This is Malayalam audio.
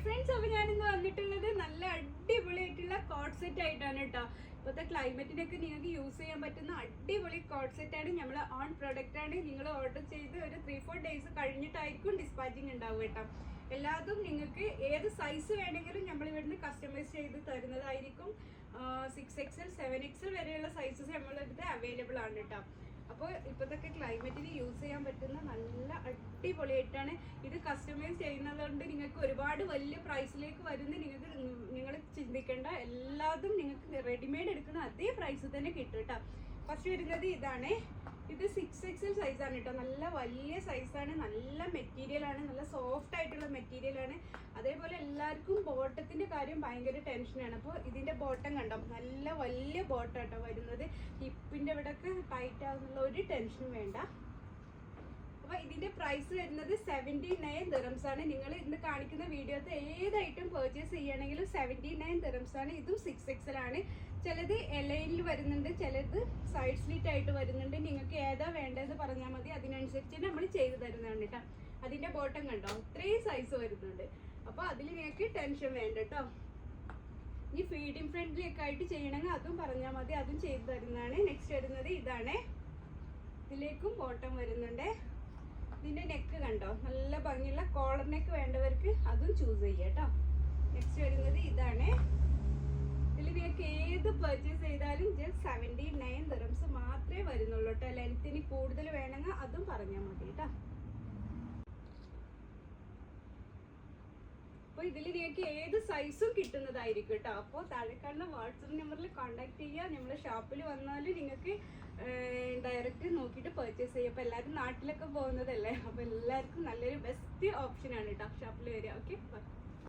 ഫ്രണ്ട്സ്, അപ്പോൾ ഞാനിന്ന് വന്നിട്ടുള്ളത് നല്ല അടിപൊളിയായിട്ടുള്ള കോട്ട് സെറ്റ് ആയിട്ടാണ് കേട്ടോ. ഇപ്പോഴത്തെ ക്ലൈമറ്റിനൊക്കെ നിങ്ങൾക്ക് യൂസ് ചെയ്യാൻ പറ്റുന്ന അടിപൊളി കോട്ട് സെറ്റാണ്. നമ്മൾ ഓൺ പ്രൊഡക്റ്റ് ആണ്. നിങ്ങൾ ഓർഡർ ചെയ്ത് ഒരു 3-4 ഡേയ്സ് കഴിഞ്ഞിട്ടായിരിക്കും ഡിസ്പാച്ചിങ് ഉണ്ടാവുക കേട്ടോ. എല്ലാതും നിങ്ങൾക്ക് ഏത് സൈസ് വേണമെങ്കിലും നമ്മൾ ഇവിടുന്ന് കസ്റ്റമൈസ് ചെയ്ത് തരുന്നതായിരിക്കും. 6XL 7XL വരെയുള്ള സൈസസ് നമ്മളടുത്ത് അവൈലബിൾ ആണ് കേട്ടോ. അപ്പോൾ ഇപ്പോഴത്തെ ക്ലൈമറ്റിന് യൂസ് ചെയ്യാൻ പറ്റുന്ന നല്ല അടിപൊളിയായിട്ടാണ് ഇത് കസ്റ്റമൈസ് ചെയ്യുന്നതുകൊണ്ട് നിങ്ങൾക്ക് ഒരുപാട് വലിയ പ്രൈസിലേക്ക് വരുന്ന നിങ്ങൾ ചിന്തിക്കേണ്ട. എല്ലാതും നിങ്ങൾക്ക് റെഡിമെയ്ഡ് എടുക്കുന്ന അതേ പ്രൈസ് തന്നെ കിട്ടും കേട്ടോ. ഫസ്റ്റ് വരുന്നത് ഇതാണ്. ഇത് 6XL സൈസാണ് കേട്ടോ. നല്ല വലിയ സൈസാണ്, നല്ല മെറ്റീരിയലാണ്, നല്ല സോഫ്റ്റ് ആയിട്ടുള്ള മെറ്റീരിയലാണ്. അതേപോലെ എല്ലാവർക്കും ബോട്ടത്തിൻ്റെ കാര്യം ഭയങ്കര ടെൻഷനാണ്. അപ്പോൾ ഇതിൻ്റെ ബോട്ടം കണ്ടോ, നല്ല വലിയ ബോട്ടം കേട്ടോ വരുന്നത്. ഹിപ്പിൻ്റെ ഇവിടെയൊക്കെ ടൈറ്റ് ആകുന്നുള്ള ഒരു ടെൻഷനും വേണ്ട. അപ്പോൾ ഇതിൻ്റെ പ്രൈസ് വരുന്നത് 79 dirhams ആണ്. നിങ്ങൾ ഇന്ന് കാണിക്കുന്ന വീഡിയോത്തെ ഏത് ഐറ്റം പർച്ചേസ് ചെയ്യുകയാണെങ്കിലും 79 dirhams ആണ്. ഇതും 6XL ആണ്. ചിലത് എലൈനിൽ വരുന്നുണ്ട്, ചിലത് സൈഡ് സ്ലിറ്റ് ആയിട്ട് വരുന്നുണ്ട്. നിങ്ങൾക്ക് ഏതാ വേണ്ടതെന്ന് പറഞ്ഞാൽ മതി, അതിനനുസരിച്ച് നമ്മൾ ചെയ്തു തരുന്നതാണ് കേട്ടോ. അതിൻ്റെ ബോട്ടം കണ്ടോ, ഇത്രയും സൈസ് വരുന്നുണ്ട്. അപ്പോൾ അതിൽ നിങ്ങൾക്ക് ടെൻഷൻ വേണ്ട കേട്ടോ. ഇനി ഫീഡിങ് ഫ്രണ്ട്ലി ഒക്കെ ആയിട്ട് ചെയ്യണമെങ്കിൽ അതും പറഞ്ഞാൽ മതി, അതും ചെയ്തു തരുന്നതാണ്. നെക്സ്റ്റ് വരുന്നത് ഇതാണ്. ഇതിലേക്കും ബോട്ടം വരുന്നുണ്ട്. ഇതിൻ്റെ നെക്ക് കണ്ടോ, നല്ല ഭംഗിയുള്ള കോളർ നെക്ക് വേണ്ടവർക്ക് അതും ചൂസ് ചെയ്യാം കേട്ടോ. നെക്സ്റ്റ് വരുന്നത് ഇതാണ്. ഇതിൽ നിങ്ങൾക്ക് ഏത് പർച്ചേസ് ചെയ്താലും ജസ്റ്റ് 79 dirhams മാത്രമേ വരുന്നുള്ളൂ കേട്ടോ. ലെങ്ത്തിന് കൂടുതൽ വേണമെങ്കിൽ അതും പറഞ്ഞാൽ മതി കേട്ടോ. അപ്പോൾ ഇതിൽ നിങ്ങൾക്ക് ഏത് സൈസും കിട്ടുന്നതായിരിക്കും കേട്ടോ. അപ്പോൾ താഴെ കാണുന്ന വാട്സപ്പ് നമ്പറിൽ കോൺടാക്ട് ചെയ്യുക. നമ്മുടെ ഷോപ്പിൽ വന്നാൽ നിങ്ങൾക്ക് ഡയറക്റ്റ് നോക്കിയിട്ട് പർച്ചേസ് ചെയ്യുക. അപ്പോൾ എല്ലാവരും നാട്ടിലൊക്കെ പോകുന്നതല്ലേ, അപ്പോൾ എല്ലാവർക്കും നല്ലൊരു ബെസ്റ്റ് ഓപ്ഷനാണ് കേട്ടോ ഷോപ്പിൽ വരിക. ഓക്കെ.